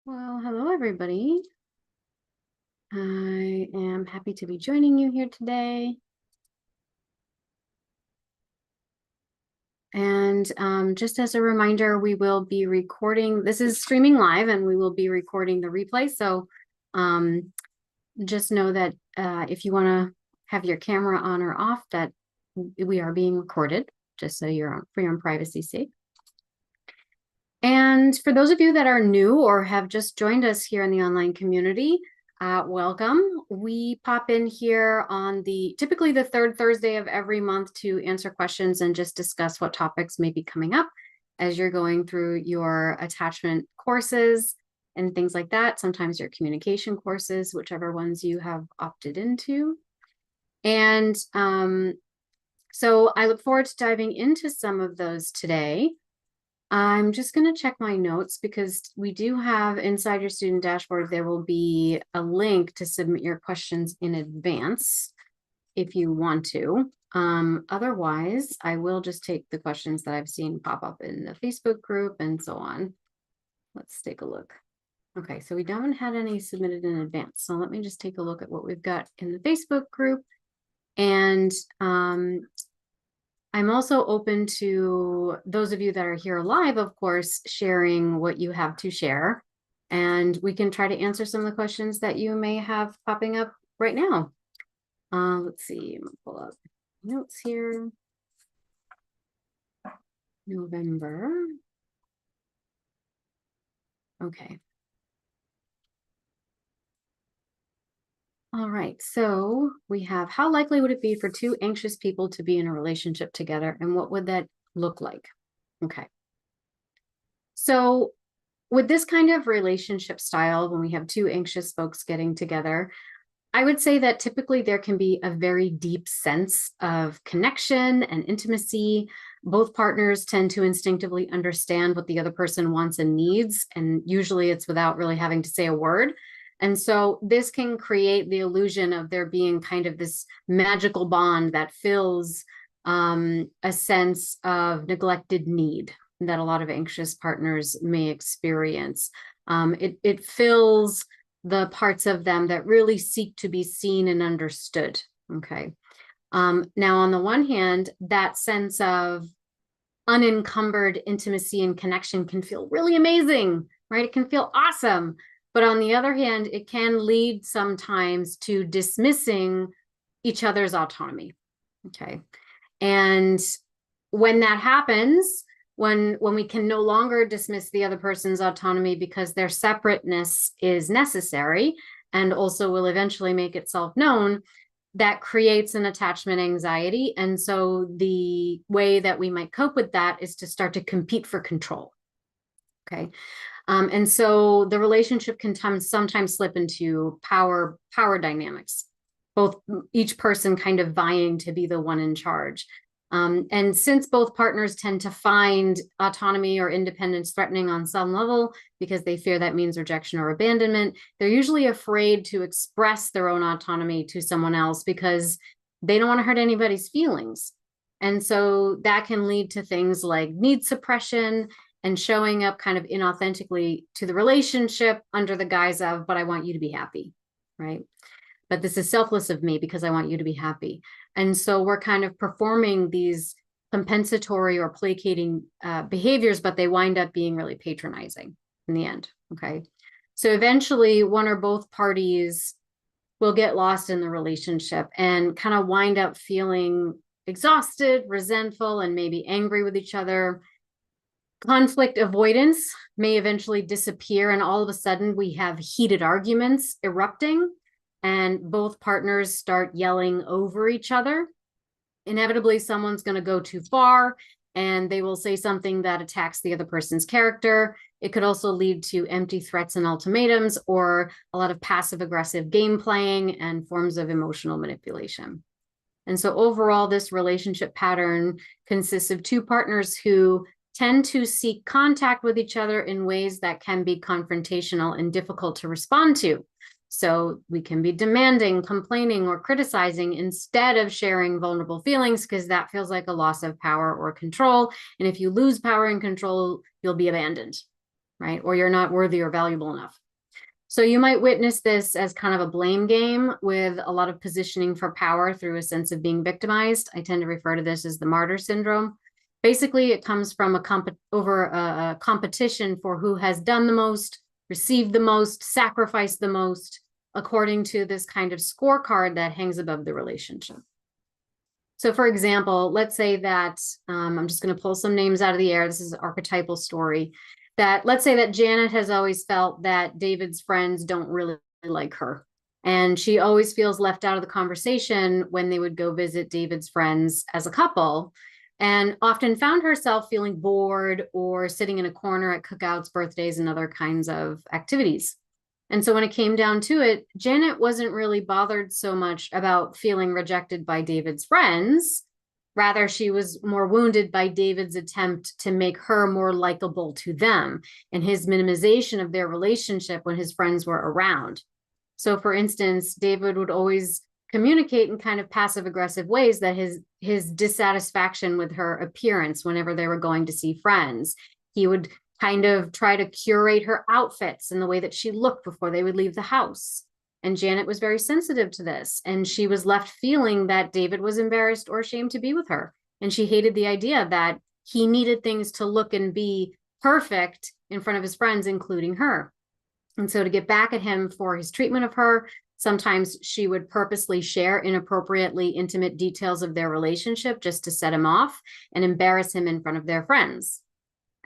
Well, hello, everybody. I am happy to be joining you here today. And just as a reminder, we will be recording, this is streaming live, and we will be recording the replay. So um, just know that if you want to have your camera on or off, that we are being recorded, just so you're for your own privacy's sake. And for those of you that are new or have just joined us here in the online community, welcome. We pop in here on typically the third Thursday of every month to answer questions and just discuss what topics may be coming up as you're going through your attachment courses and things like that. Sometimes your communication courses, whichever ones you have opted into. And so I look forward to diving into some of those today. I'm just going to check my notes because we do have inside your student dashboard, there will be a link to submit your questions in advance if you want to. Otherwise, I will just take the questions that I've seen pop up in the Facebook group and so on. Let's take a look. Okay, so we haven't had any submitted in advance. So let me just take a look at what we've got in the Facebook group. And I'm also open to those of you that are here live, of course, sharing what you have to share. And we can try to answer some of the questions that you may have popping up right now. Let's see, I'm gonna pull up notes here. November. Okay. All right, so we have, how likely would it be for two anxious people to be in a relationship together, and what would that look like? Okay. So with this kind of relationship style, when we have two anxious folks getting together, I would say that typically there can be a very deep sense of connection and intimacy. Both partners tend to instinctively understand what the other person wants and needs, and usually it's without really having to say a word. And so this can create the illusion of there being kind of this magical bond that fills a sense of neglected need that a lot of anxious partners may experience. It fills the parts of them that really seek to be seen and understood. Okay. Now, on the one hand, that sense of unencumbered intimacy and connection can feel really amazing, right? It can feel awesome. But on the other hand, it can lead sometimes to dismissing each other's autonomy. Okay. And when that happens, when we can no longer dismiss the other person's autonomy because their separateness is necessary and also will eventually make itself known, that creates an attachment anxiety. And so the way that we might cope with that is to start to compete for control. Okay. And so the relationship can sometimes slip into power dynamics, both each person kind of vying to be the one in charge. And since both partners tend to find autonomy or independence threatening on some level because they fear that means rejection or abandonment, they're usually afraid to express their own autonomy to someone else because they don't want to hurt anybody's feelings. And so that can lead to things like need suppression and showing up kind of inauthentically to the relationship under the guise of, but I want you to be happy, right? But this is selfless of me because I want you to be happy. And so we're kind of performing these compensatory or placating behaviors, but they wind up being really patronizing in the end. Okay. So eventually one or both parties will get lost in the relationship and kind of wind up feeling exhausted, resentful, and maybe angry with each other. Conflict avoidance may eventually disappear, and all of a sudden we have heated arguments erupting and both partners start yelling over each other. Inevitably, someone's going to go too far and they will say something that attacks the other person's character. It could also lead to empty threats and ultimatums, or a lot of passive aggressive game playing and forms of emotional manipulation. And so overall, this relationship pattern consists of two partners who tend to seek contact with each other in ways that can be confrontational and difficult to respond to. So we can be demanding, complaining, or criticizing instead of sharing vulnerable feelings, because that feels like a loss of power or control. And if you lose power and control, you'll be abandoned. right? Or you're not worthy or valuable enough. So you might witness this as kind of a blame game with a lot of positioning for power through a sense of being victimized. I tend to refer to this as the martyr syndrome. Basically, it comes from a competition for who has done the most, received the most, sacrificed the most, according to this kind of scorecard that hangs above the relationship. So for example, let's say that, I'm just going to pull some names out of the air. This is an archetypal story. That let's say that Janet has always felt that David's friends don't really like her. And she always feels left out of the conversation when they would go visit David's friends as a couple, and often found herself feeling bored or sitting in a corner at cookouts, birthdays, and other kinds of activities. And so when it came down to it, Janet wasn't really bothered so much about feeling rejected by David's friends. Rather, she was more wounded by David's attempt to make her more likable to them and his minimization of their relationship when his friends were around. So for instance, David would always communicate in kind of passive aggressive ways that his dissatisfaction with her appearance whenever they were going to see friends. He would kind of try to curate her outfits and the way that she looked before they would leave the house. And Janet was very sensitive to this. And she was left feeling that David was embarrassed or ashamed to be with her. And she hated the idea that he needed things to look and be perfect in front of his friends, including her. And so to get back at him for his treatment of her, sometimes she would purposely share inappropriately intimate details of their relationship just to set him off and embarrass him in front of their friends.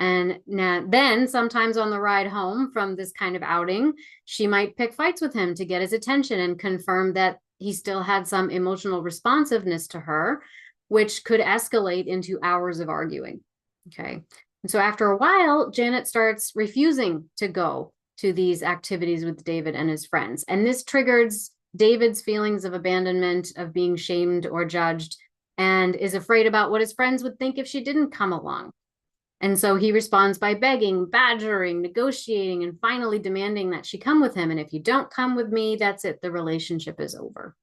And then sometimes on the ride home from this kind of outing, she might pick fights with him to get his attention and confirm that he still had some emotional responsiveness to her, which could escalate into hours of arguing. Okay. And so after a while, Janet starts refusing to go to these activities with David and his friends. And this triggers David's feelings of abandonment, of being shamed or judged, and is afraid about what his friends would think if she didn't come along. And so he responds by begging, badgering, negotiating, and finally demanding that she come with him. And if you don't come with me, that's it. The relationship is over.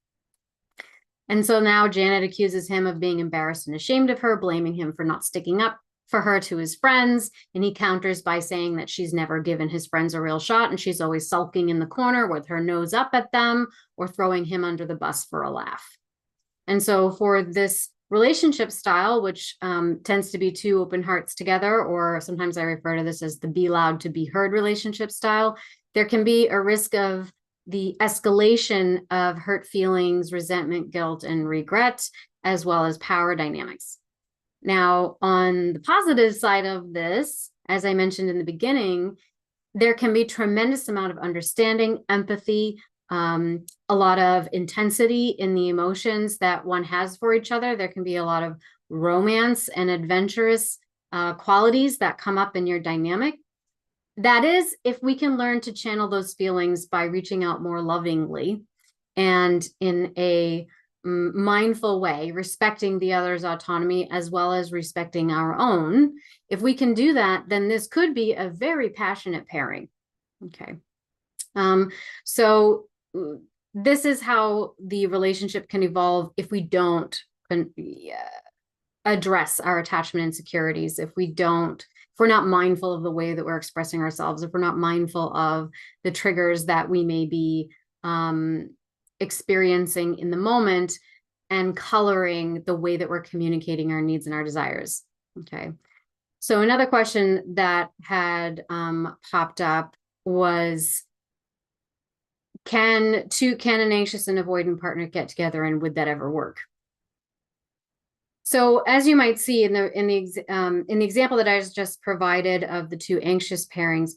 And so now Janet accuses him of being embarrassed and ashamed of her, blaming him for not sticking up for her to his friends. And he counters by saying that she's never given his friends a real shot, and she's always sulking in the corner with her nose up at them or throwing him under the bus for a laugh. And so for this relationship style, which tends to be two open hearts together, or sometimes I refer to this as the be loud to be heard relationship style, there can be a risk of the escalation of hurt feelings, resentment, guilt, and regret, as well as power dynamics. Now, on the positive side of this, as I mentioned in the beginning, there can be tremendous amount of understanding, empathy, a lot of intensity in the emotions that one has for each other. There can be a lot of romance and adventurous qualities that come up in your dynamic. That is, if we can learn to channel those feelings by reaching out more lovingly and in a mindful way, respecting the other's autonomy as well as respecting our own. If we can do that, then this could be a very passionate pairing. Okay. So this is how the relationship can evolve if we don't address our attachment insecurities, if we're not mindful of the way that we're expressing ourselves, if we're not mindful of the triggers that we may be experiencing in the moment and coloring the way that we're communicating our needs and our desires. Okay. So another question that had popped up was, can an anxious and avoidant partner get together, and would that ever work? So as you might see in the example that I just provided of the two anxious pairings,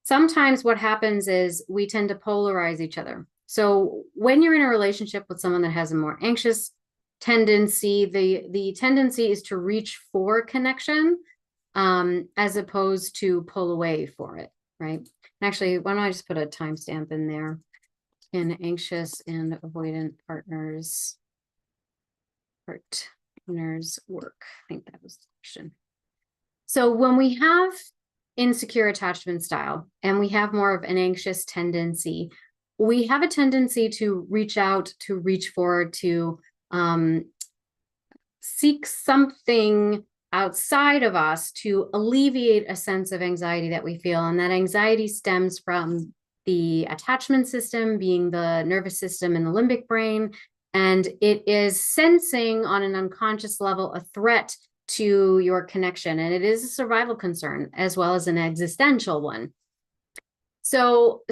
sometimes what happens is we tend to polarize each other. So when you're in a relationship with someone that has a more anxious tendency, the tendency is to reach for connection as opposed to pull away for it, right? And actually, why don't I just put a timestamp in there? In anxious and avoidant partners work. I think that was the question. So when we have insecure attachment style and we have more of an anxious tendency, we have a tendency to reach out, to reach forward, to seek something outside of us to alleviate a sense of anxiety that we feel. And that anxiety stems from the attachment system, being the nervous system and the limbic brain. And it is sensing on an unconscious level a threat to your connection. And it is a survival concern as well as an existential one. So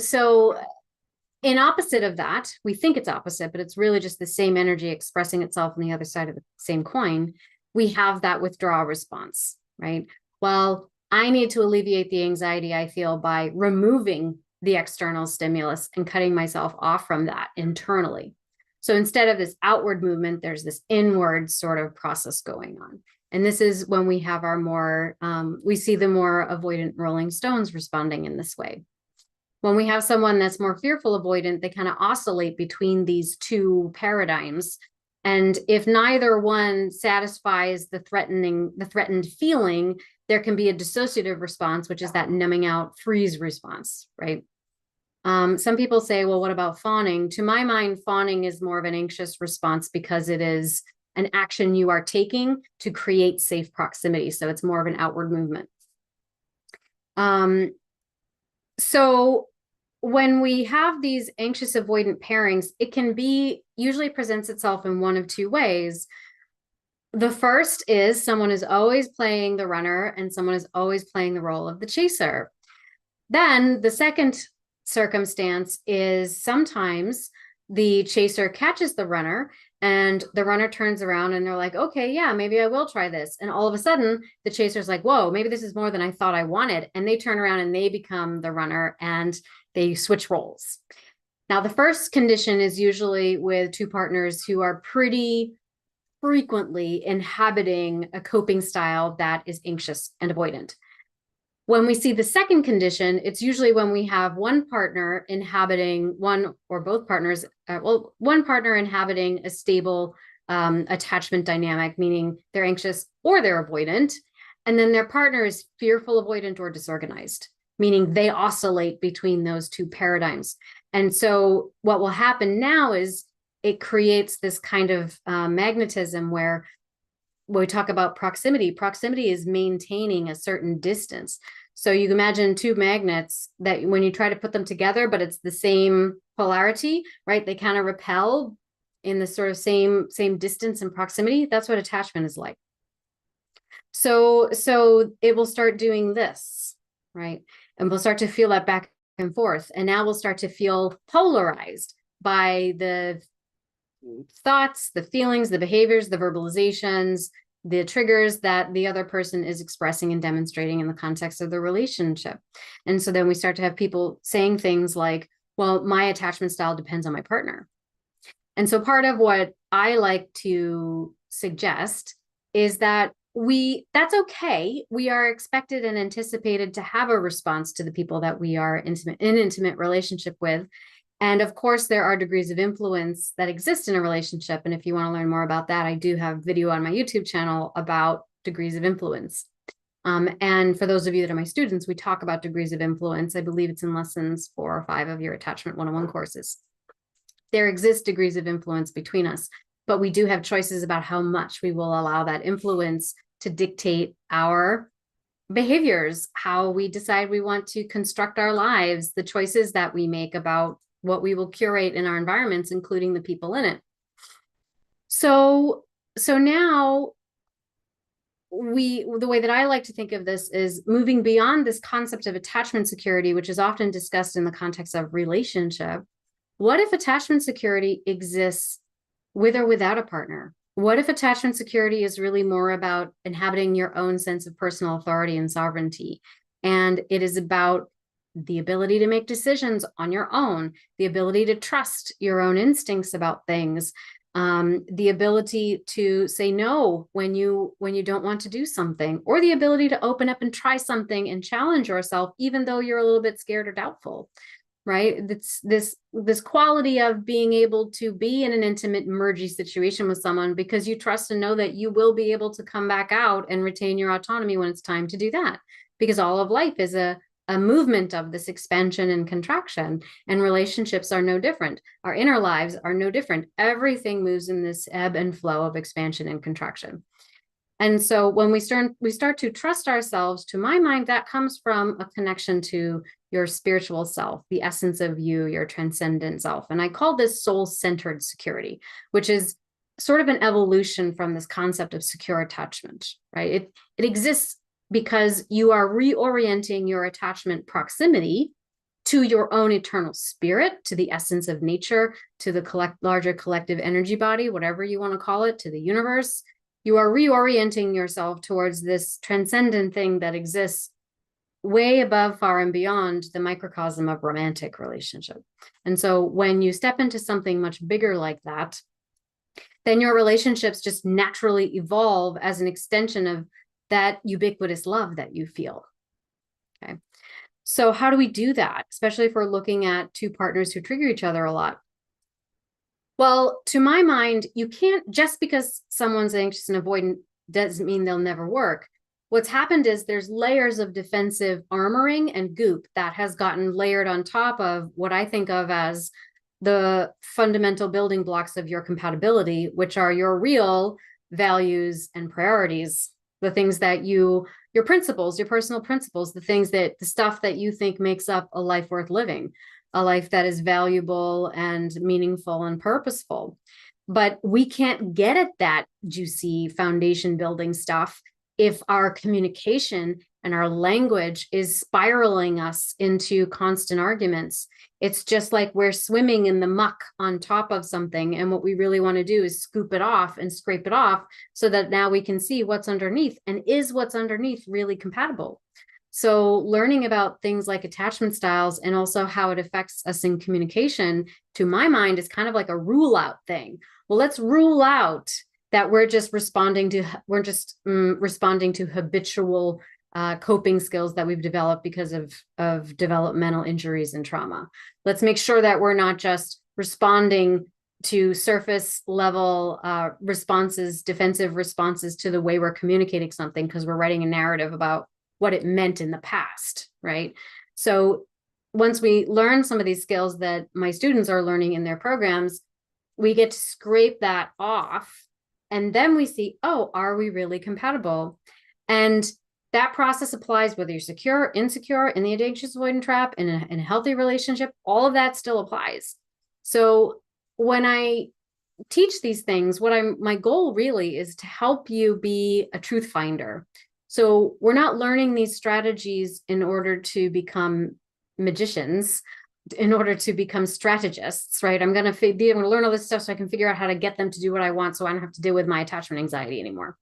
in opposite of that, we think it's opposite, but it's really just the same energy expressing itself on the other side of the same coin. We have that withdrawal response, right? Well, I need to alleviate the anxiety I feel by removing the external stimulus and cutting myself off from that internally. So instead of this outward movement, there's this inward sort of process going on. And this is when we have our more, we see the more avoidant Rolling Stones responding in this way. When we have someone that's more fearful avoidant, they kind of oscillate between these two paradigms. And if neither one satisfies the threatened feeling, there can be a dissociative response, which is that numbing out freeze response, right? Some people say, well, what about fawning? To my mind, fawning is more of an anxious response because it is an action you are taking to create safe proximity. So it's more of an outward movement. So when we have these anxious avoidant pairings, it can be usually presents itself in one of two ways. The first is someone is always playing the runner and someone is always playing the role of the chaser. Then the second circumstance is sometimes the chaser catches the runner and the runner turns around and they're like, okay, yeah, maybe I will try this. And all of a sudden the chaser's like, whoa, maybe this is more than I thought I wanted. And they turn around and they become the runner and they switch roles. Now, the first condition is usually with two partners who are pretty frequently inhabiting a coping style that is anxious and avoidant. When we see the second condition, it's usually when we have one partner inhabiting one or both partners, one partner inhabiting a stable attachment dynamic, meaning they're anxious or they're avoidant, and then their partner is fearful, avoidant, or disorganized, meaning they oscillate between those two paradigms. And so what will happen now is it creates this kind of magnetism where when we talk about proximity, proximity is maintaining a certain distance. So you imagine two magnets that when you try to put them together, but it's the same polarity, right? They kind of repel in the sort of same distance and proximity. That's what attachment is like. So it will start doing this, right? And we'll start to feel that back and forth. And now we'll start to feel polarized by the thoughts, the feelings, the behaviors, the verbalizations, the triggers that the other person is expressing and demonstrating in the context of the relationship. And so then we start to have people saying things like, well, my attachment style depends on my partner. And so part of what I like to suggest is that that's okay. We are expected and anticipated to have a response to the people that we are in intimate relationship with. And of course, there are degrees of influence that exist in a relationship. And if you want to learn more about that, I do have video on my YouTube channel about degrees of influence. And for those of you that are my students, we talk about degrees of influence. I believe it's in lessons 4 or 5 of your Attachment 101 courses. There exist degrees of influence between us, but we do have choices about how much we will allow that influence to dictate our behaviors, how we decide we want to construct our lives, the choices that we make about what we will curate in our environments, including the people in it. So now the way that I like to think of this is moving beyond this concept of attachment security, which is often discussed in the context of relationship. What if attachment security exists with or without a partner? What if attachment security is really more about inhabiting your own sense of personal authority and sovereignty? And it is about the ability to make decisions on your own, the ability to trust your own instincts about things, the ability to say no when you don't want to do something, or the ability to open up and try something and challenge yourself, even though you're a little bit scared or doubtful, right? It's this quality of being able to be in an intimate, mergy situation with someone because you trust and know that you will be able to come back out and retain your autonomy when it's time to do that. Because all of life is a movement of this expansion and contraction, and relationships are no different. Our inner lives are no different. Everything moves in this ebb and flow of expansion and contraction. And so when we start to trust ourselves, to my mind, that comes from a connection to your spiritual self, the essence of you, your transcendent self. And I call this soul-centered security, which is sort of an evolution from this concept of secure attachment, right? It exists because you are reorienting your attachment proximity to your own eternal spirit, to the essence of nature, to the larger collective energy body, whatever you want to call it, to the universe. You are reorienting yourself towards this transcendent thing that exists way above, far, and beyond the microcosm of romantic relationship. And so when you step into something much bigger like that, then your relationships just naturally evolve as an extension of that ubiquitous love that you feel. Okay. So how do we do that, especially if we're looking at two partners who trigger each other a lot? Well, to my mind, you can't, just because someone's anxious and avoidant doesn't mean they'll never work. What's happened is there's layers of defensive armoring and goop that has gotten layered on top of what I think of as the fundamental building blocks of your compatibility, which are your real values and priorities, the things that your principles, your personal principles, the stuff that you think makes up a life worth living, a life that is valuable and meaningful and purposeful. But we can't get at that juicy foundation building stuff if our communication and our language is spiraling us into constant arguments. It's just like we're swimming in the muck on top of something, and what we really want to do is scoop it off and scrape it off so that now we can see what's underneath, and is what's underneath really compatible? So learning about things like attachment styles and also how it affects us in communication, to my mind, is kind of like a rule out thing. Well, let's rule out that we're just responding to habitual coping skills that we've developed because of developmental injuries and trauma. Let's make sure that we're not just responding to surface level responses, defensive responses to the way we're communicating something because we're writing a narrative about what it meant in the past, right? So once we learn some of these skills that my students are learning in their programs, we get to scrape that off. And then we see, oh, are we really compatible? And that process applies whether you're secure, insecure, in the anxious-avoidant trap, in a healthy relationship, all of that still applies. So when I teach these things, my goal really is to help you be a truth finder. So we're not learning these strategies in order to become magicians, in order to become strategists, right? I'm going to learn all this stuff so I can figure out how to get them to do what I want so I don't have to deal with my attachment anxiety anymore.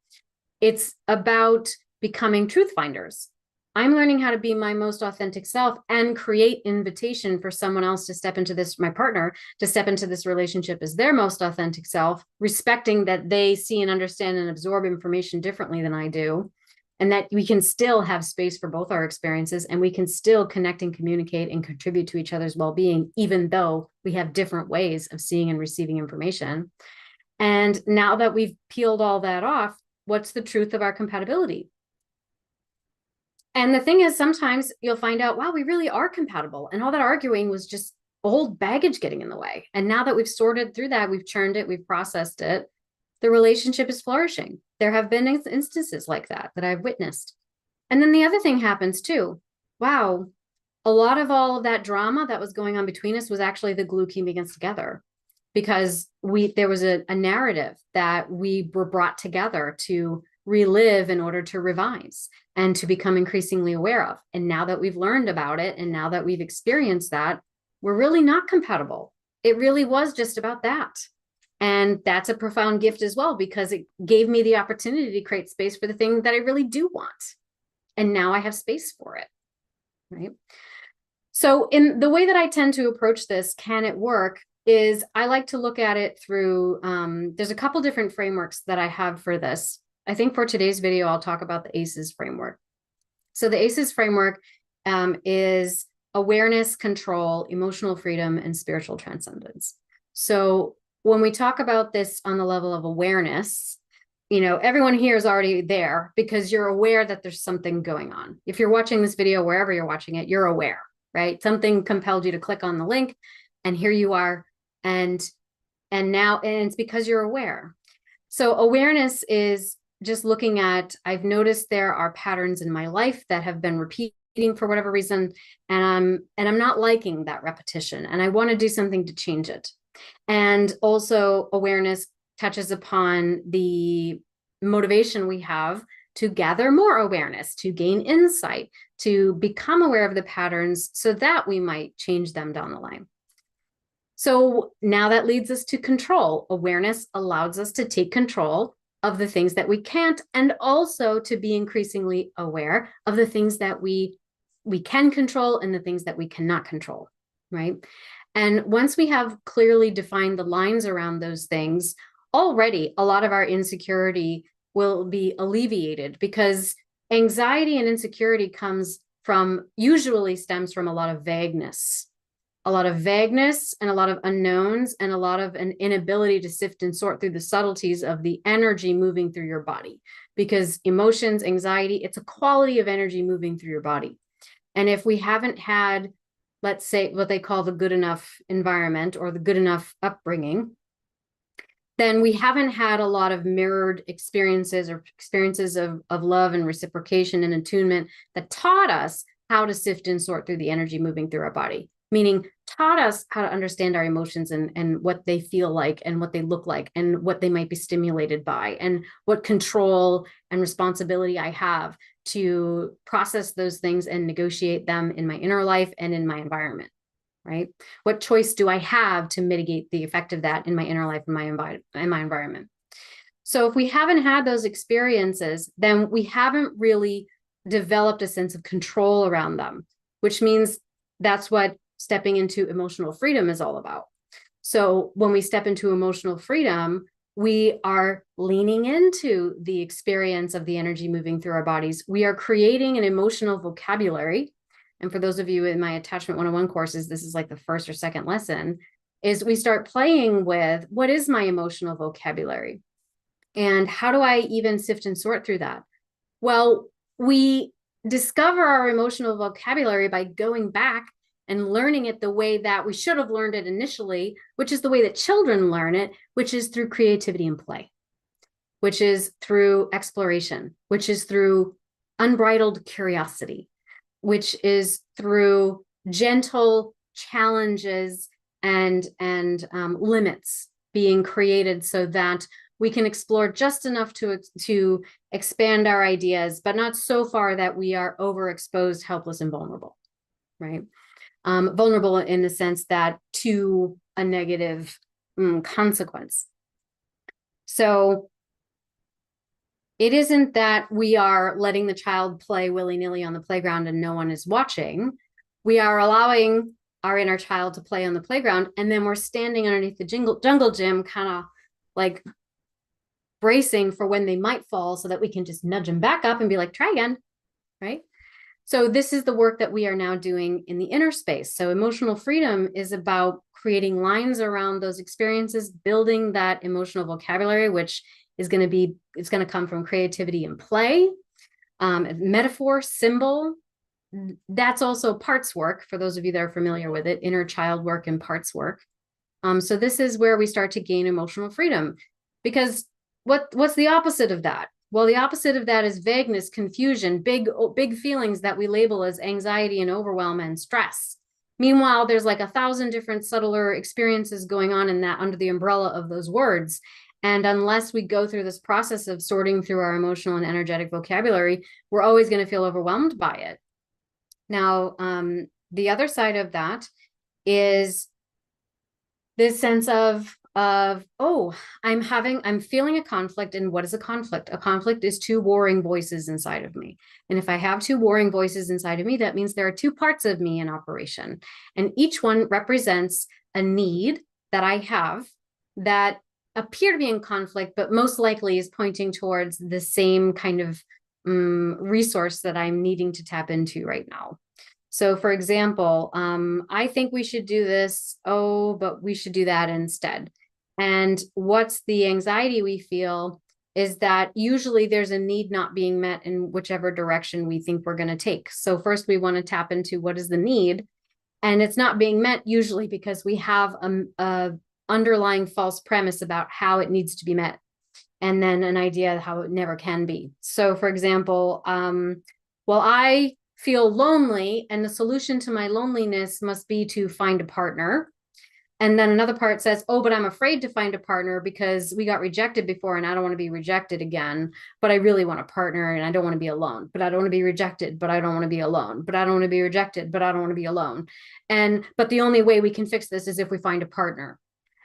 It's about becoming truth finders. I'm learning how to be my most authentic self and create invitation for someone else to step into this, my partner, to step into this relationship as their most authentic self, respecting that they see and understand and absorb information differently than I do. And that we can still have space for both our experiences, and we can still connect and communicate and contribute to each other's well-being, even though we have different ways of seeing and receiving information. And now that we've peeled all that off, what's the truth of our compatibility? And the thing is, sometimes you'll find out, wow, we really are compatible. And all that arguing was just old baggage getting in the way. And now that we've sorted through that, we've churned it, we've processed it, the relationship is flourishing. There have been instances like that I've witnessed. And then the other thing happens too. Wow, a lot of all of that drama that was going on between us was actually the glue keeping us together, because there was a narrative that we were brought together to relive in order to revise and to become increasingly aware of. And now that we've learned about it, and now that we've experienced that, we're really not compatible. It really was just about that. And that's a profound gift as well, because it gave me the opportunity to create space for the thing that I really do want. And now I have space for it, right? So in the way that I tend to approach this, can it work, is I like to look at it through, there's a couple different frameworks that I have for this. I think for today's video, I'll talk about the ACEs framework. So the ACEs framework is awareness, control, emotional freedom, and spiritual transcendence. So when we talk about this on the level of awareness, everyone here is already there because you're aware that there's something going on. If you're watching this video, wherever you're watching it, you're aware, right? Something compelled you to click on the link, and here you are. And it's because you're aware. So awareness is just looking at, I've noticed there are patterns in my life that have been repeating for whatever reason, and I'm not liking that repetition, and I want to do something to change it. And also awareness touches upon the motivation we have to gather more awareness, to gain insight, to become aware of the patterns so that we might change them down the line. So now that leads us to control. Awareness allows us to take control of the things that we can't, and also to be increasingly aware of the things that we can control and the things that we cannot control, right? And once we have clearly defined the lines around those things, already a lot of our insecurity will be alleviated, because anxiety and insecurity usually stems from a lot of vagueness and a lot of unknowns and a lot of an inability to sift and sort through the subtleties of the energy moving through your body. Because emotions, anxiety, it's a quality of energy moving through your body. And if we haven't had, let's say, what they call the good enough environment or the good enough upbringing, then we haven't had a lot of mirrored experiences or experiences of love and reciprocation and attunement that taught us how to sift and sort through the energy moving through our body. Meaning taught us how to understand our emotions and what they feel like and what they look like and what they might be stimulated by and what control and responsibility I have to process those things and negotiate them in my inner life and in my environment, right? What choice do I have to mitigate the effect of that in my inner life and my environment? So if we haven't had those experiences, then we haven't really developed a sense of control around them, which means that's what stepping into emotional freedom is all about. So when we step into emotional freedom, we are leaning into the experience of the energy moving through our bodies. We are creating an emotional vocabulary. And for those of you in my Attachment 101 courses, this is like the first or second lesson, is we start playing with, what is my emotional vocabulary? And how do I even sift and sort through that? Well, we discover our emotional vocabulary by going back and learning it the way that we should have learned it initially, which is the way that children learn it, which is through creativity and play, which is through exploration, which is through unbridled curiosity, which is through gentle challenges and limits being created so that we can explore just enough to expand our ideas, but not so far that we are overexposed, helpless, and vulnerable, right? Vulnerable in the sense that to a negative consequence. So it isn't that we are letting the child play willy-nilly on the playground and no one is watching. We are allowing our inner child to play on the playground, and then we're standing underneath the jungle gym, kind of like bracing for when they might fall so that we can just nudge them back up and be like, try again, right? So this is the work that we are now doing in the inner space. So emotional freedom is about creating lines around those experiences, building that emotional vocabulary, which is going to be, it's going to come from creativity and play, metaphor, symbol. That's also parts work for those of you that are familiar with it, inner child work and parts work. So this is where we start to gain emotional freedom, because what's the opposite of that? Well, the opposite of that is vagueness, confusion, big feelings that we label as anxiety and overwhelm and stress. Meanwhile, there's like 1,000 different subtler experiences going on in that under the umbrella of those words. And unless we go through this process of sorting through our emotional and energetic vocabulary, we're always going to feel overwhelmed by it. Now, the other side of that is this sense of oh, I'm feeling a conflict. And what is a conflict? A conflict is two warring voices inside of me. And if I have two warring voices inside of me, that means there are two parts of me in operation. And each one represents a need that I have that appear to be in conflict, but most likely is pointing towards the same kind of resource that I'm needing to tap into right now. So for example, I think we should do this, but we should do that instead. And what's the anxiety we feel is that usually there's a need not being met in whichever direction we think we're going to take. So first we want to tap into what is the need, and it's not being met usually because we have a underlying false premise about how it needs to be met. and then an idea of how it never can be. So for example, well, I feel lonely and the solution to my loneliness must be to find a partner. And then another part says, oh, but I'm afraid to find a partner because we got rejected before and I don't want to be rejected again. But I really want a partner and I don't want to be alone. But I don't want to be rejected, but I don't want to be alone. But I don't want to be rejected, but I don't want to be alone. But the only way we can fix this is if we find a partner.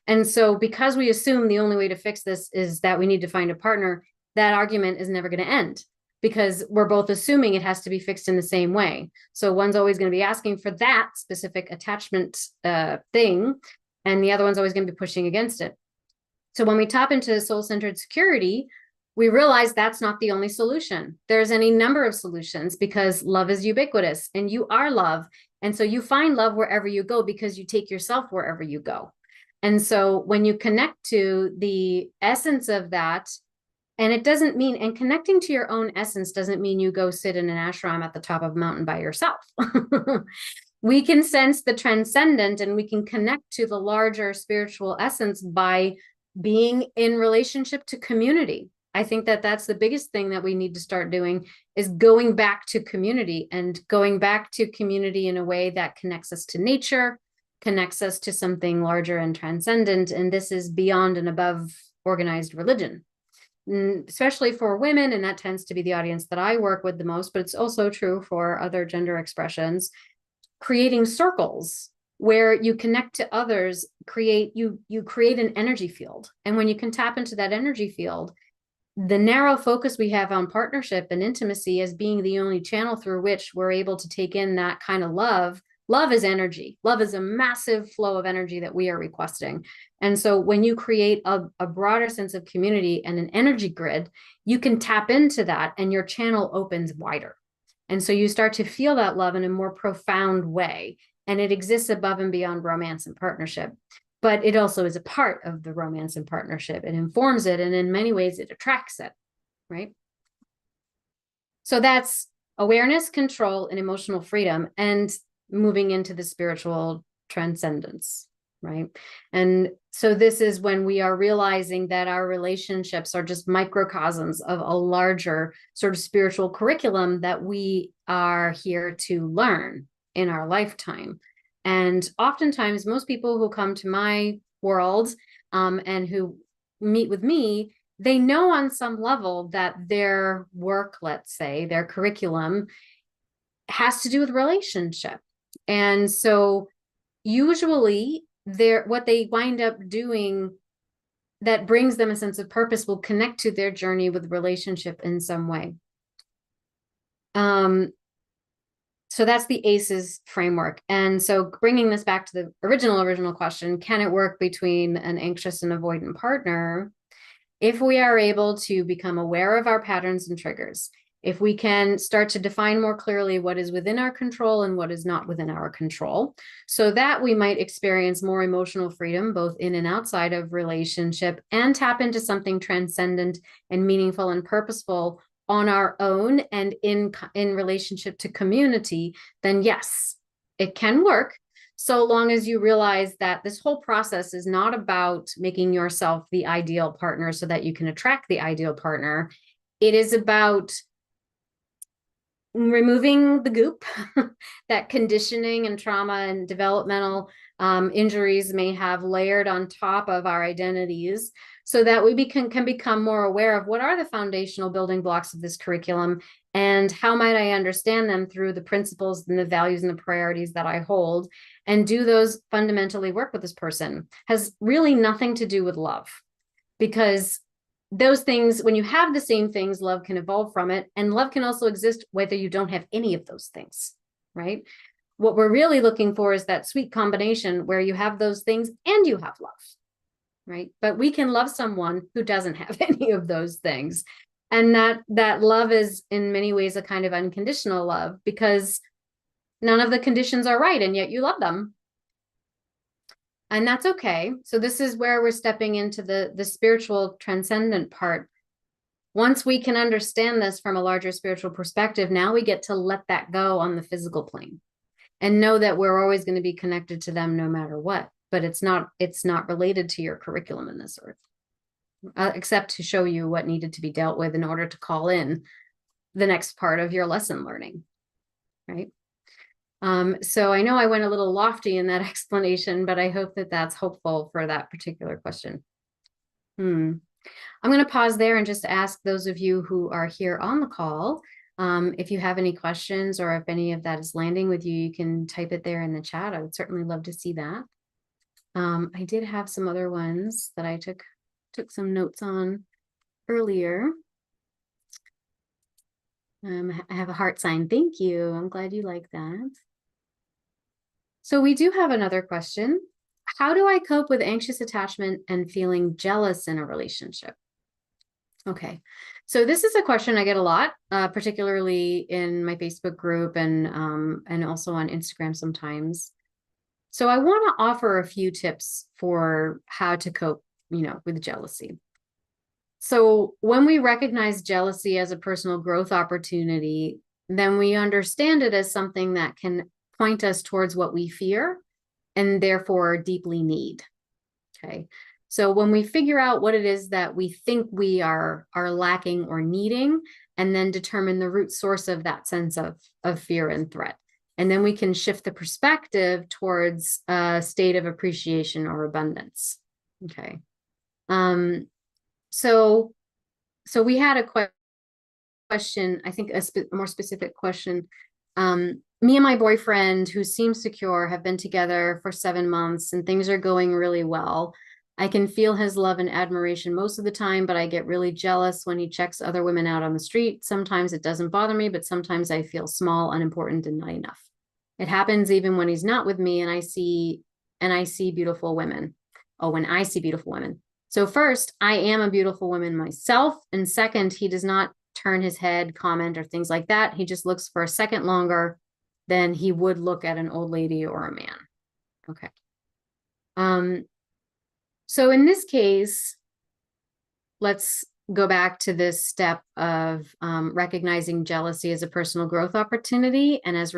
And so because we assume the only way to fix this is that we need to find a partner, that argument is never going to end because we're both assuming it has to be fixed in the same way. So one's always going to be asking for that specific attachment thing, and the other one's always going to be pushing against it. So when we tap into soul-centered security, we realize that's not the only solution. There's any number of solutions because love is ubiquitous and you are love. And so you find love wherever you go because you take yourself wherever you go. And so when you connect to the essence of that, and it doesn't mean, and connecting to your own essence doesn't mean you go sit in an ashram at the top of a mountain by yourself. We can sense the transcendent and we can connect to the larger spiritual essence by being in relationship to community. I think that that's the biggest thing that we need to start doing is going back to community and going back to community in a way that connects us to nature, connects us to something larger and transcendent. And this is beyond and above organized religion, especially for women. And that tends to be the audience that I work with the most, but it's also true for other gender expressions. Creating circles where you connect to others, you create an energy field. And when you can tap into that energy field, the narrow focus we have on partnership and intimacy as being the only channel through which we're able to take in that kind of love. Love is energy. Love is a massive flow of energy that we are requesting. And so when you create a broader sense of community and an energy grid, you can tap into that and your channel opens wider. And so you start to feel that love in a more profound way. And it exists above and beyond romance and partnership. But it also is a part of the romance and partnership. It informs it. And in many ways, it attracts it, right? So that's awareness, control, and emotional freedom. And moving into the spiritual transcendence, right? And so this is when we are realizing that our relationships are just microcosms of a larger sort of spiritual curriculum that we are here to learn in our lifetime. And oftentimes, most people who come to my world and who meet with me, they know on some level that their work, let's say, their curriculum has to do with relationship. And so usually what they wind up doing that brings them a sense of purpose will connect to their journey with relationship in some way. So that's the ACEs framework. And so bringing this back to the original question, can it work between an anxious and avoidant partner? If we are able to become aware of our patterns and triggers, if we can start to define more clearly what is within our control and what is not within our control, so that we might experience more emotional freedom, both in and outside of relationship, and tap into something transcendent and meaningful and purposeful on our own and in relationship to community, then yes, it can work. So long as you realize that this whole process is not about making yourself the ideal partner so that you can attract the ideal partner. It is about removing the goop that conditioning and trauma and developmental injuries may have layered on top of our identities, so that we can become more aware of what are the foundational building blocks of this curriculum and how might I understand them through the principles and the values and the priorities that I hold, and do those fundamentally work with this person. Has really nothing to do with love, because those things, when you have the same things, love can evolve from it. And love can also exist whether you don't have any of those things, right? What we're really looking for is that sweet combination where you have those things and you have love, right? But we can love someone who doesn't have any of those things. And that love is in many ways a kind of unconditional love, because none of the conditions are right, and yet you love them. And that's okay. So this is where we're stepping into the spiritual transcendent part. Once we can understand this from a larger spiritual perspective, now we get to let that go on the physical plane and know that we're always going to be connected to them no matter what. But it's not related to your curriculum in this earth. except to show you what needed to be dealt with in order to call in the next part of your lesson learning, right? So I know I went a little lofty in that explanation, but I hope that that's hopeful for that particular question. I'm going to pause there and just ask those of you who are here on the call, if you have any questions or if any of that is landing with you, you can type it there in the chat. I would certainly love to see that. I did have some other ones that I took some notes on earlier. I have a heart sign. Thank you. I'm glad you like that. So we do have another question. How do I cope with anxious attachment and feeling jealous in a relationship? Okay, so this is a question I get a lot, particularly in my Facebook group and also on Instagram sometimes. So I want to offer a few tips for how to cope, with jealousy. So when we recognize jealousy as a personal growth opportunity, then we understand it as something that can point us towards what we fear and therefore deeply need. Okay. So when we figure out what it is that we think we are lacking or needing, and then determine the root source of that sense of fear and threat, and then we can shift the perspective towards a state of appreciation or abundance. Okay. So we had a question, I think a more specific question. Me and my boyfriend, who seems secure, have been together for 7 months and things are going really well. I can feel his love and admiration most of the time, but I get really jealous when he checks other women out on the street. Sometimes it doesn't bother me, but sometimes I feel small, unimportant, and not enough. It happens even when he's not with me and I see beautiful women. Oh, when I see beautiful women. So first, I am a beautiful woman myself. And second, he does not turn his head, comment, or things like that. He just looks for a second longer than he would look at an old lady or a man. Okay. So in this case, let's go back to this step of recognizing jealousy as a personal growth opportunity and as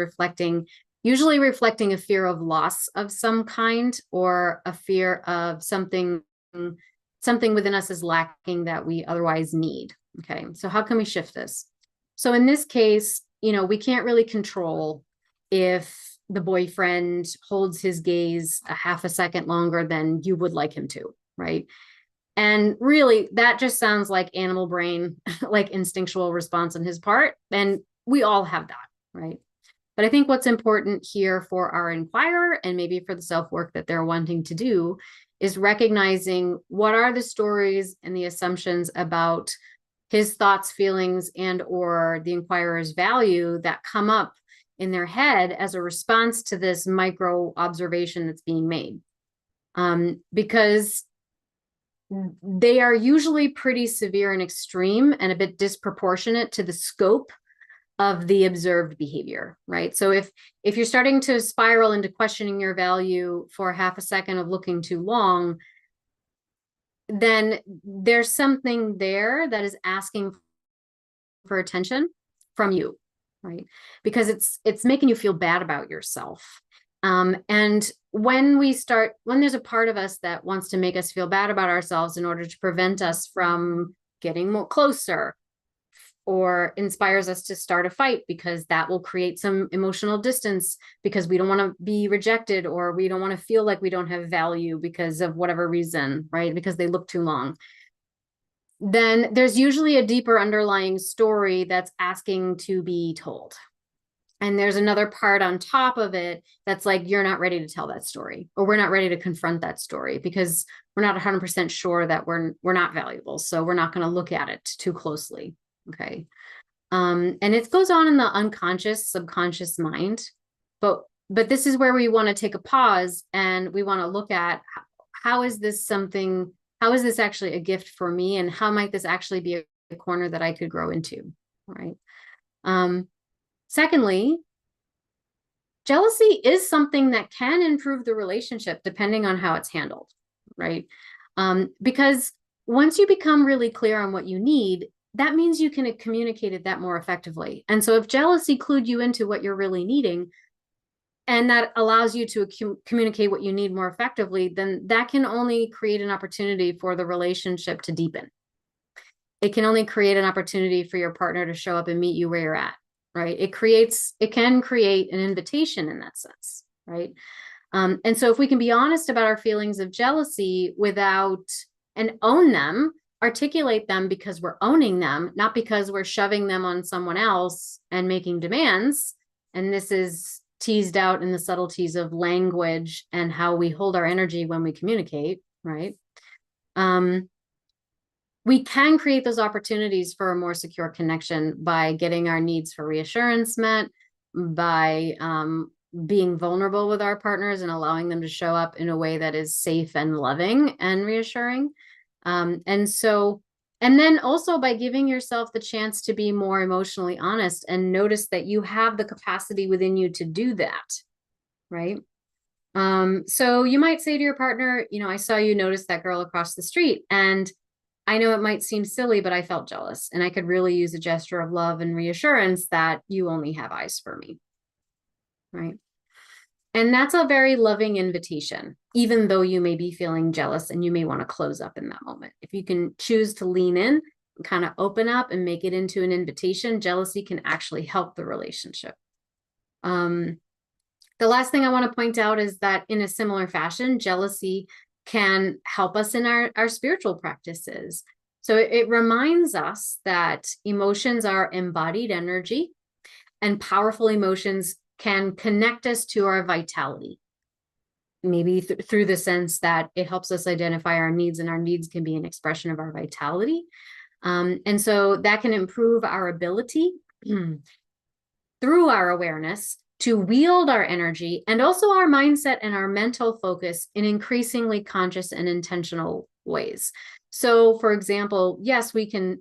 usually reflecting a fear of loss of some kind or a fear of something within us is lacking that we otherwise need. Okay, so how can we shift this? So in this case, we can't really control if the boyfriend holds his gaze a half a second longer than you would like him to, right? And really, that just sounds like animal brain, like instinctual response on his part. And we all have that, right? But I think what's important here for our inquirer and maybe for the self-work that they're wanting to do is recognizing what are the stories and the assumptions about his thoughts, feelings, and or the inquirer's value that come up in their head as a response to this micro observation that's being made. Because they are usually pretty severe and extreme and a bit disproportionate to the scope of the observed behavior, right? So if you're starting to spiral into questioning your value for half a second of looking too long, then there's something there that is asking for attention from you, right? Because it's making you feel bad about yourself. And when there's a part of us that wants to make us feel bad about ourselves in order to prevent us from getting more closer, or inspires us to start a fight because that will create some emotional distance because we don't want to be rejected or we don't want to feel like we don't have value because of whatever reason, right? Because they look too long. Then there's usually a deeper underlying story that's asking to be told. And there's another part on top of it that's like, you're not ready to tell that story, or we're not ready to confront that story because we're not 100% sure that we're not valuable. So we're not going to look at it too closely. Okay. And it goes on in the unconscious, subconscious mind, but this is where we want to take a pause and we want to look at how is this actually a gift for me, and how might this actually be a corner that I could grow into, right? Secondly, jealousy is something that can improve the relationship depending on how it's handled, right? Because once you become really clear on what you need, that means you can communicate it that more effectively. And so if jealousy clued you into what you're really needing, and that allows you to communicate what you need more effectively, then that can only create an opportunity for the relationship to deepen. It can only create an opportunity for your partner to show up and meet you where you're at, right? It can create an invitation in that sense, right? And so if we can be honest about our feelings of jealousy and own them, articulate them because we're owning them, not because we're shoving them on someone else and making demands. And this is teased out in the subtleties of language and how we hold our energy when we communicate, right? We can create those opportunities for a more secure connection by getting our needs for reassurance met, by being vulnerable with our partners and allowing them to show up in a way that is safe and loving and reassuring. And then also by giving yourself the chance to be more emotionally honest and notice that you have the capacity within you to do that, right? So you might say to your partner, I saw you notice that girl across the street, and I know it might seem silly, but I felt jealous, and I could really use a gesture of love and reassurance that you only have eyes for me, right? And that's a very loving invitation, even though you may be feeling jealous and you may want to close up in that moment. If you can choose to lean in, kind of open up and make it into an invitation, jealousy can actually help the relationship. The last thing I want to point out is that in a similar fashion, jealousy can help us in our spiritual practices. So it reminds us that emotions are embodied energy, and powerful emotions can connect us to our vitality. Maybe through the sense that it helps us identify our needs, and our needs can be an expression of our vitality. And so that can improve our ability through our awareness to wield our energy and also our mindset and our mental focus in increasingly conscious and intentional ways. So for example, yes,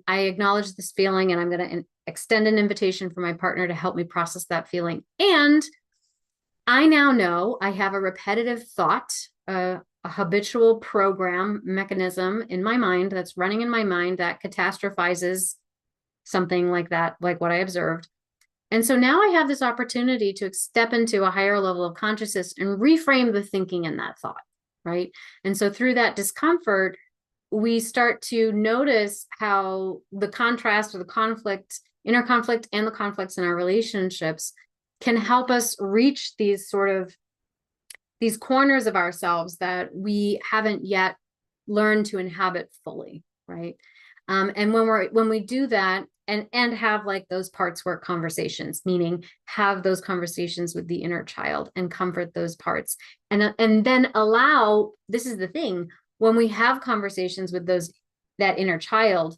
I acknowledge this feeling, and I'm going to extend an invitation for my partner to help me process that feeling. And I now know I have a repetitive thought, a habitual program mechanism in my mind that's running in my mind that catastrophizes something like that, like what I observed. And so now I have this opportunity to step into a higher level of consciousness and reframe the thinking in that thought, right? And so through that discomfort, we start to notice how the contrast or the conflict, inner conflict, and the conflicts in our relationships can help us reach these corners of ourselves that we haven't yet learned to inhabit fully, right? And when we do that and have like those parts work conversations, meaning have those conversations with the inner child and comfort those parts, and then allow, this is the thing, when we have conversations with that inner child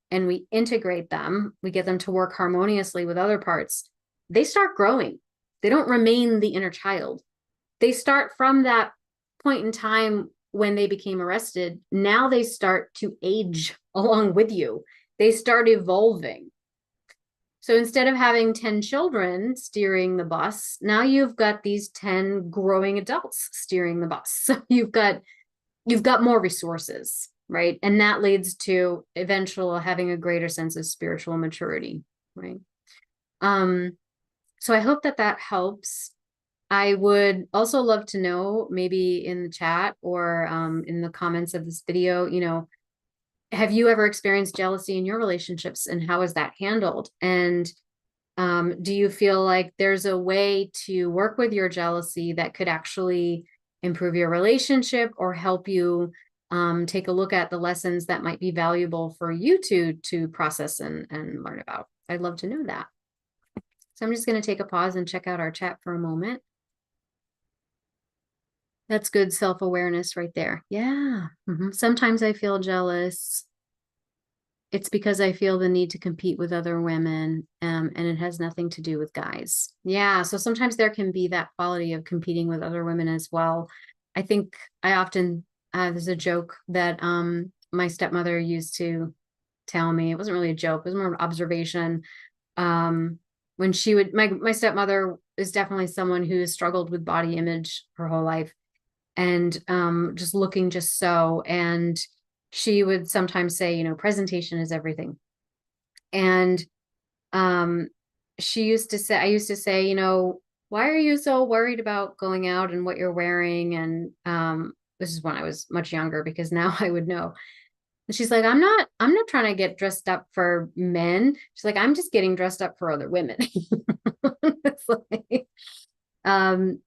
and we integrate them, we get them to work harmoniously with other parts, they start growing. They don't remain the inner child. They start from that point in time when they became arrested. Now they start to age along with you. They start evolving. So instead of having 10 children steering the bus, now you've got these 10 growing adults steering the bus. So you've got more resources, right? And that leads to eventual having a greater sense of spiritual maturity, right? So I hope that helps. I would also love to know, maybe in the chat or in the comments of this video, have you ever experienced jealousy in your relationships, and how is that handled? And do you feel like there's a way to work with your jealousy that could actually improve your relationship or help you take a look at the lessons that might be valuable for you to process and learn about? I'd love to know that. So I'm just going to take a pause and check out our chat for a moment. That's good self-awareness right there. Yeah. Sometimes I feel jealous. It's because I feel the need to compete with other women, and it has nothing to do with guys. Yeah. So sometimes there can be that quality of competing with other women as well. I think I often, there's a joke that my stepmother used to tell me. It wasn't really a joke. It was more of an observation. When she would, my stepmother is definitely someone who has struggled with body image her whole life, and just looking just so. And she would sometimes say, presentation is everything. And I used to say, well, why are you so worried about going out and what you're wearing? And this is when I was much younger, because now I would know. And she's like, I'm not trying to get dressed up for men. She's like, I'm just getting dressed up for other women. It's like, um,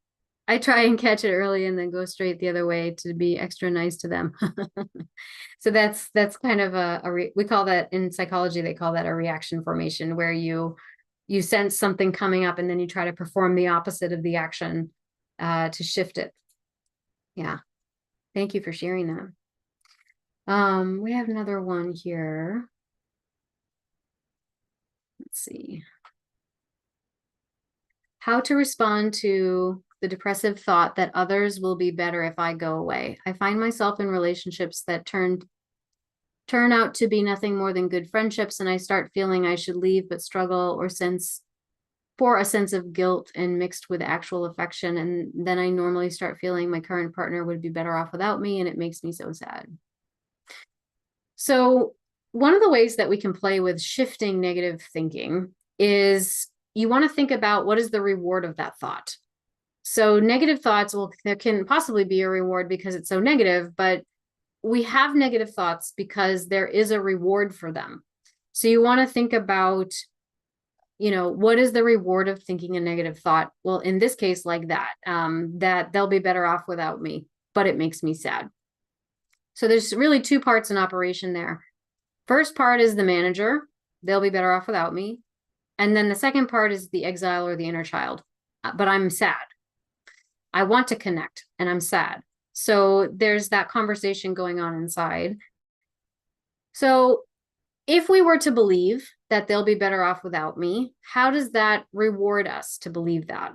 I try and catch it early and then go straight the other way to be extra nice to them. So that's kind of we call that in psychology, they call that a reaction formation, where you sense something coming up and then you try to perform the opposite of the action to shift it. Yeah. Thank you for sharing that. We have another one here. Let's see. How to respond to the depressive thought that others will be better if I go away. I find myself in relationships that turn out to be nothing more than good friendships, and I start feeling I should leave but struggle or for a sense of guilt and mixed with actual affection. And then I normally start feeling my current partner would be better off without me, and it makes me so sad. So one of the ways that we can play with shifting negative thinking is you want to think about what is the reward of that thought. So negative thoughts, well, there can possibly be a reward because it's so negative, but we have negative thoughts because there is a reward for them. So you want to think about, what is the reward of thinking a negative thought? Well, in this case, like that they'll be better off without me, but it makes me sad. So there's really two parts in operation there. First part is the manager. They'll be better off without me. And then the second part is the exile or the inner child. But I'm sad. I want to connect and I'm sad. So there's that conversation going on inside. So if we were to believe that they'll be better off without me, how does that reward us to believe that?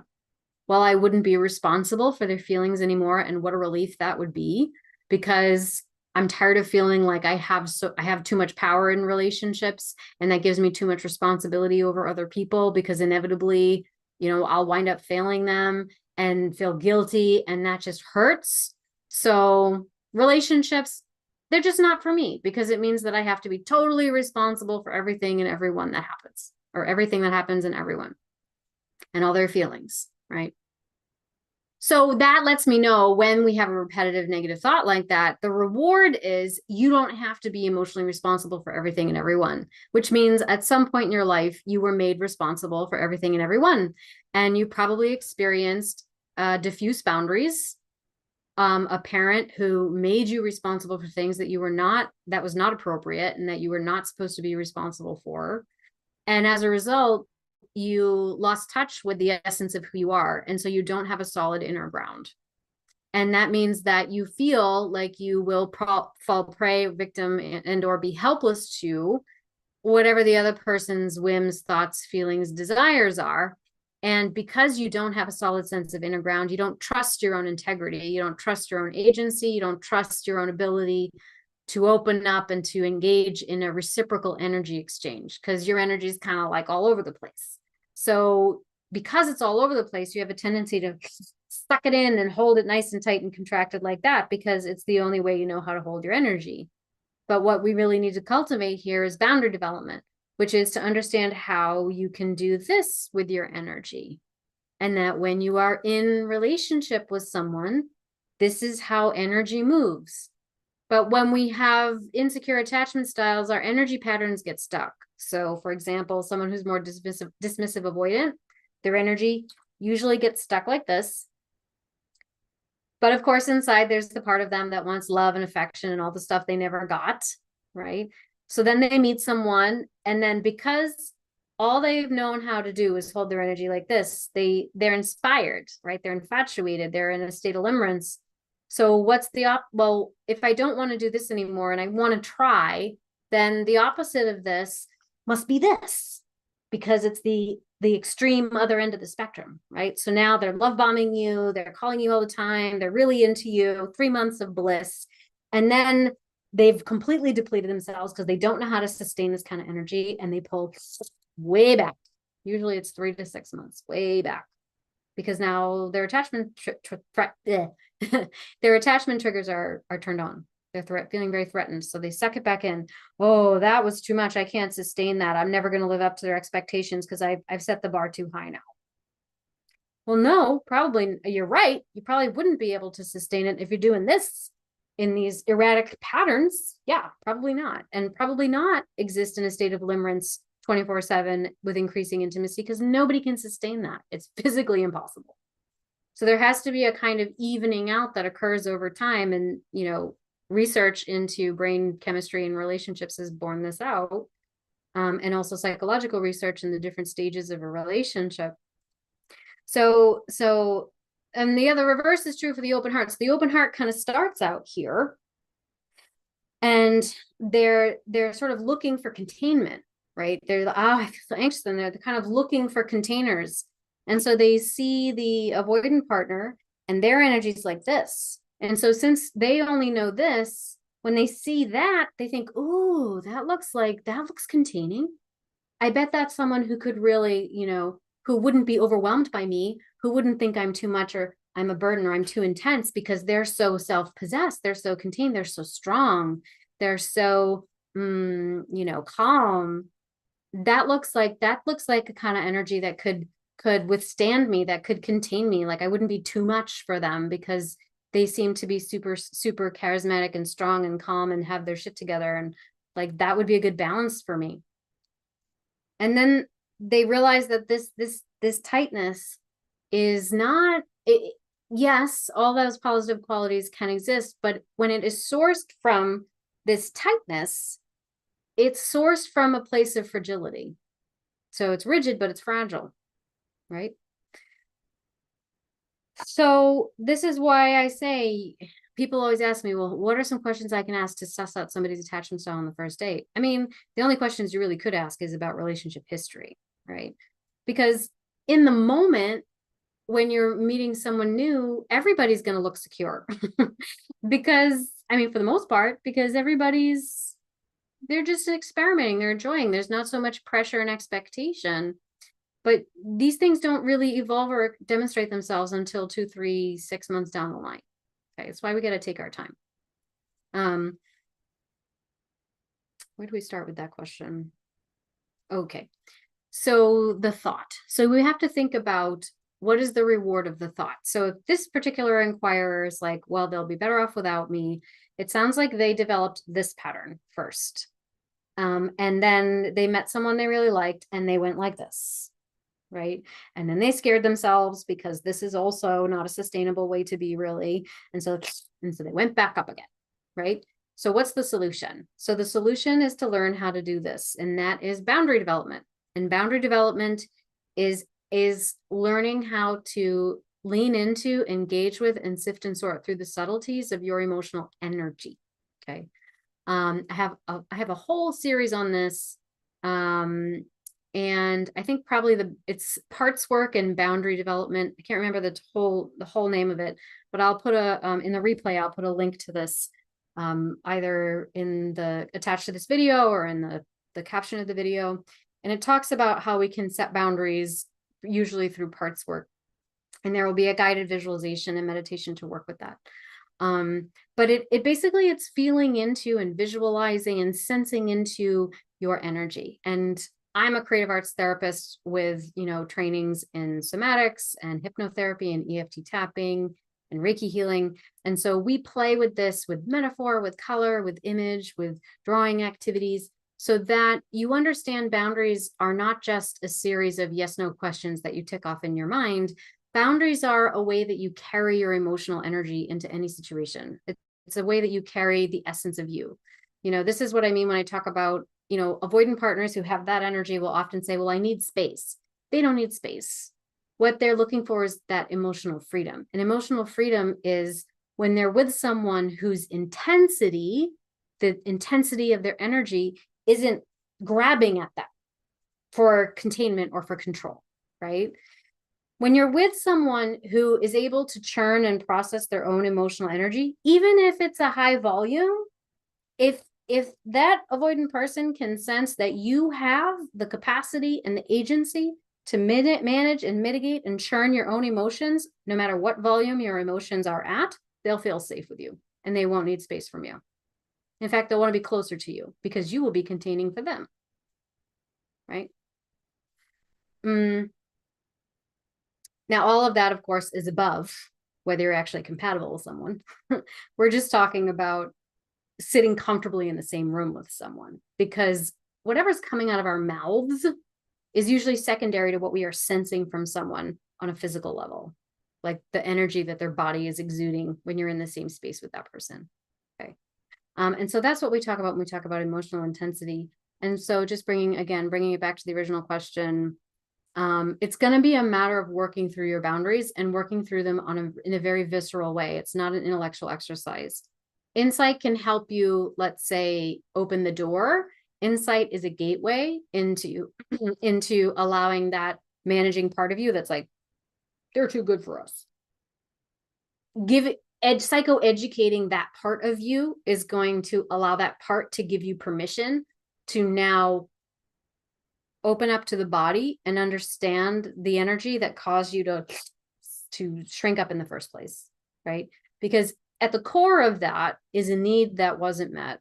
Well, I wouldn't be responsible for their feelings anymore. And what a relief that would be, because I'm tired of feeling like I have too much power in relationships, and that gives me too much responsibility over other people, because inevitably, I'll wind up failing them and feel guilty, and that just hurts. So relationships, they're just not for me, because it means that I have to be totally responsible for everything and everyone that happens, or everything that happens in everyone and all their feelings, right? So that lets me know when we have a repetitive negative thought like that, the reward is you don't have to be emotionally responsible for everything and everyone, which means at some point in your life, you were made responsible for everything and everyone. And you probably experienced diffuse boundaries, a parent who made you responsible for things that that was not appropriate and that you were not supposed to be responsible for. And as a result, you lost touch with the essence of who you are. And so you don't have a solid inner ground. And that means that you feel like you will fall prey, victim, and or be helpless to whatever the other person's whims, thoughts, feelings, desires are. And because you don't have a solid sense of inner ground, you don't trust your own integrity. You don't trust your own agency. You don't trust your own ability to open up and to engage in a reciprocal energy exchange, because your energy is kind of like all over the place. So because it's all over the place, you have a tendency to suck it in and hold it nice and tight and contracted like that, because it's the only way you know how to hold your energy. But what we really need to cultivate here is boundary development, which is to understand how you can do this with your energy. And that when you are in relationship with someone, this is how energy moves. But when we have insecure attachment styles, our energy patterns get stuck. So for example, someone who's more dismissive avoidant, their energy usually gets stuck like this. But of course, inside there's the part of them that wants love and affection and all the stuff they never got, right? So then they meet someone, and then because all they've known how to do is hold their energy like this, they're inspired, right? They're infatuated, they're in a state of limerence. So what's well, if I don't want to do this anymore and I want to try, then the opposite of this must be this, because it's the extreme other end of the spectrum, right? So now they're love bombing you, they're calling you all the time, they're really into you, 3 months of bliss. And then they've completely depleted themselves because they don't know how to sustain this kind of energy, and they pull way back. Usually it's 3 to 6 months, way back, because now their attachment their attachment triggers are turned on. They're feeling very threatened, so they suck it back in. Oh, that was too much. I can't sustain that. I'm never going to live up to their expectations because I've set the bar too high now. Well, no, probably you're right. You probably wouldn't be able to sustain it if you're doing this in these erratic patterns. Yeah, probably not. And probably not exist in a state of limerence 24/7 with increasing intimacy, because nobody can sustain that. It's physically impossible. So there has to be a kind of evening out that occurs over time. And, research into brain chemistry and relationships has borne this out. And also psychological research in the different stages of a relationship. So, and the other reverse is true for the open heart. So the open heart kind of starts out here, and they're sort of looking for containment, right? They're I feel so anxious, and they're kind of looking for containers. And so they see the avoidant partner, and their energy is like this. And so since they only know this, when they see that, they think, "Ooh, that looks containing. I bet that's someone who could really, who wouldn't be overwhelmed by me, who wouldn't think I'm too much, or I'm a burden, or I'm too intense, because they're so self-possessed, they're so contained, they're so strong, they're so, calm." That looks like a kind of energy that could withstand me, that could contain me. Like I wouldn't be too much for them, because they seem to be super, super charismatic and strong and calm and have their shit together. And like that would be a good balance for me. And then they realize that this tightness is not it, yes, all those positive qualities can exist, but when it is sourced from this tightness, it's sourced from a place of fragility. So it's rigid, but it's fragile, right? So this is why I say, people always ask me, well, what are some questions I can ask to suss out somebody's attachment style on the first date? I mean, the only questions you really could ask is about relationship history, right? Because in the moment, when you're meeting someone new, everybody's going to look secure. Because, I mean, for the most part, because they're just experimenting, they're enjoying. There's not so much pressure and expectation. But these things don't really evolve or demonstrate themselves until 2, 3, 6 months down the line. Okay, that's why we got to take our time. Where do we start with that question? Okay, so the thought. So we have to think about, what is the reward of the thought? So if this particular inquirer is like, well, they'll be better off without me, it sounds like they developed this pattern first. And then they met someone they really liked, and they went like this. Right. And then they scared themselves, because this is also not a sustainable way to be, really. And so they went back up again. Right. So what's the solution? So the solution is to learn how to do this. And that is boundary development. And boundary development is learning how to lean into, engage with, and sift and sort through the subtleties of your emotional energy. Okay. I have a whole series on this. And I think probably it's parts work and boundary development. I can't remember the whole name of it, but I'll put in the replay, I'll put a link to this, either attached to this video, or in the caption of the video. And it talks about how we can set boundaries, usually through parts work. And there will be a guided visualization and meditation to work with that. But it basically, it's feeling into and visualizing and sensing into your energy. And I'm a creative arts therapist with, trainings in somatics and hypnotherapy and EFT tapping and Reiki healing. And so we play with this, with metaphor, with color, with image, with drawing activities, so that you understand boundaries are not just a series of yes/no questions that you tick off in your mind. Boundaries are a way that you carry your emotional energy into any situation. It's a way that you carry the essence of you. This is what I mean when I talk about, avoidant partners who have that energy will often say, well, I need space. They don't need space. What they're looking for is that emotional freedom. And emotional freedom is when they're with someone whose intensity, the intensity of their energy, isn't grabbing at them for containment or for control, right? When you're with someone who is able to churn and process their own emotional energy, even if it's a high volume, if that avoidant person can sense that you have the capacity and the agency to manage and mitigate and churn your own emotions, no matter what volume your emotions are at, they'll feel safe with you, and they won't need space from you. In fact, they'll want to be closer to you, because you will be containing for them, right? Now, all of that, of course, is above whether you're actually compatible with someone. We're just talking about sitting comfortably in the same room with someone, because whatever's coming out of our mouths is usually secondary to what we are sensing from someone on a physical level, like the energy that their body is exuding when you're in the same space with that person. Okay. And so that's what we talk about when we talk about emotional intensity. And so just bringing it back to the original question, it's going to be a matter of working through your boundaries and working through them in a very visceral way. It's not an intellectual exercise. Insight can help you, let's say, open the door. Insight is a gateway into into allowing that managing part of you that's like, they're too good for us. Psychoeducating that part of you is going to allow that part to give you permission to now open up to the body and understand the energy that caused you to shrink up in the first place, right? Because at the core of that is a need that wasn't met,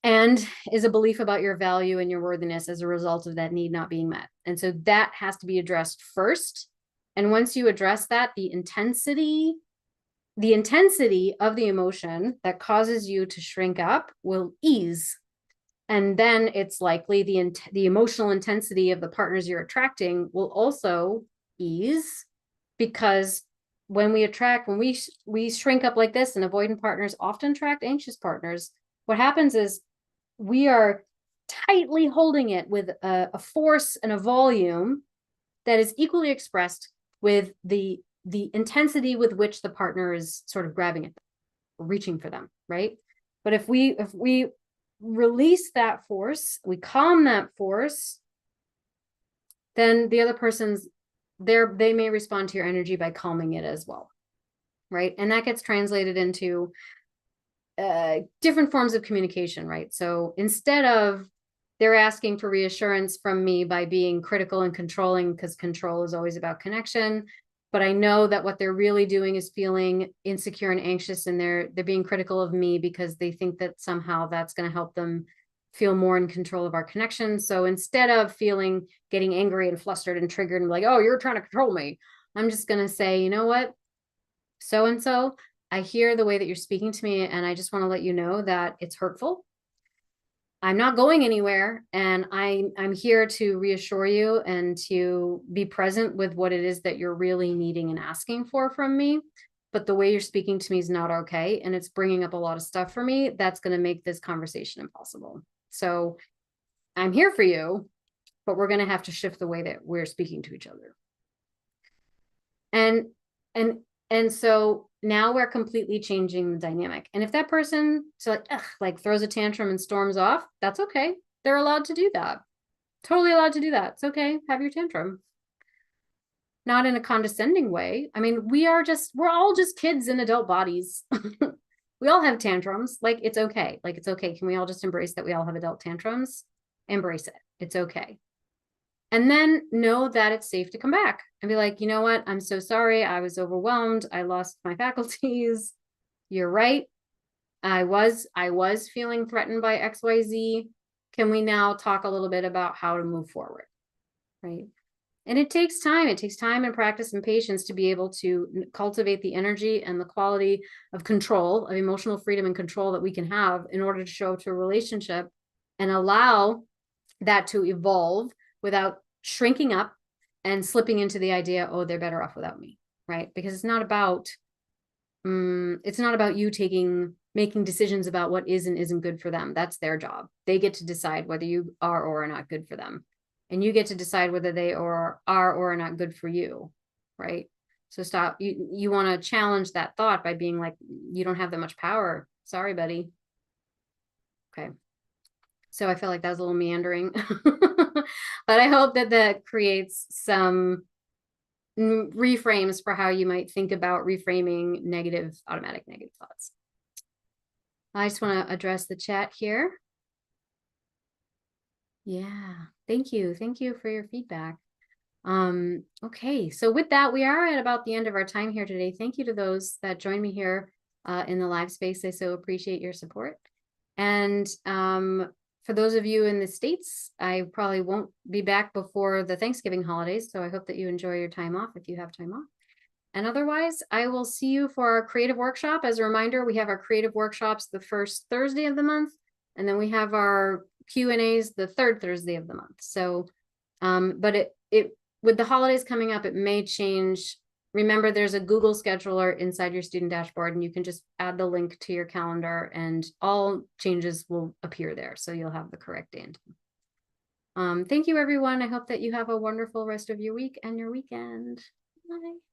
and is a belief about your value and your worthiness as a result of that need not being met. And so that has to be addressed first. And once you address that, the intensity of the emotion that causes you to shrink up will ease. And then it's likely the emotional intensity of the partners you're attracting will also ease, because when we shrink up like this, and avoidant partners often attract anxious partners, what happens is we are tightly holding it with a force and a volume that is equally expressed with the intensity with which the partner is sort of grabbing at them, reaching for them, right? But if we release that force, we calm that force, then the other person's they may respond to your energy by calming it as well, right? And that gets translated into different forms of communication, right? So instead of they're asking for reassurance from me by being critical and controlling, because control is always about connection, but I know that what they're really doing is feeling insecure and anxious, and they're being critical of me because they think that somehow that's going to help them feel more in control of our connection. So instead of getting angry and flustered and triggered and like, oh, you're trying to control me, I'm just going to say, you know what, so and so, I hear the way that you're speaking to me, and I just want to let you know that it's hurtful. I'm not going anywhere, and I'm here to reassure you and to be present with what it is that you're really needing and asking for from me. But the way you're speaking to me is not okay, and it's bringing up a lot of stuff for me that's going to make this conversation impossible. So I'm here for you, but we're going to have to shift the way that we're speaking to each other. And so now we're completely changing the dynamic. And if that person throws a tantrum and storms off, that's okay. They're allowed to do that. Totally allowed to do that. It's okay. Have your tantrum. Not in a condescending way. I mean, we're all just kids in adult bodies. We all have tantrums. Like, it's okay. Like, it's okay. Can we all just embrace that we all have adult tantrums? Embrace it. It's okay. And then know that it's safe to come back and be like, you know what? I'm so sorry. I was overwhelmed. I lost my faculties. You're right. I was feeling threatened by XYZ. Can we now talk a little bit about how to move forward? Right. And it takes time. It takes time and practice and patience to be able to cultivate the energy and the quality of control, of emotional freedom and control that we can have in order to show up to a relationship and allow that to evolve without shrinking up and slipping into the idea, oh, they're better off without me, right? Because it's not about you making decisions about what is and isn't good for them. That's their job. They get to decide whether you are or are not good for them. And you get to decide whether they are or are not good for you, right? So stop. You want to challenge that thought by being like, you don't have that much power. Sorry, buddy. Okay. So I feel like that was a little meandering, but I hope that creates some reframes for how you might think about reframing automatic negative thoughts. I just want to address the chat here. Yeah, thank you. Thank you for your feedback. Okay, so with that, we are at about the end of our time here today. Thank you to those that joined me here in the live space. I so appreciate your support. And For those of you in the States, I probably won't be back before the Thanksgiving holidays, so I hope that you enjoy your time off if you have time off. And otherwise, I will see you for our creative workshop. As a reminder, we have our creative workshops the first Thursday of the month, and then we have our Q&As the third Thursday of the month. So, but it with the holidays coming up, it may change. Remember, there's a Google scheduler inside your student dashboard, and you can just add the link to your calendar and all changes will appear there. So you'll have the correct day and time. Thank you, everyone. I hope that you have a wonderful rest of your week and your weekend. Bye.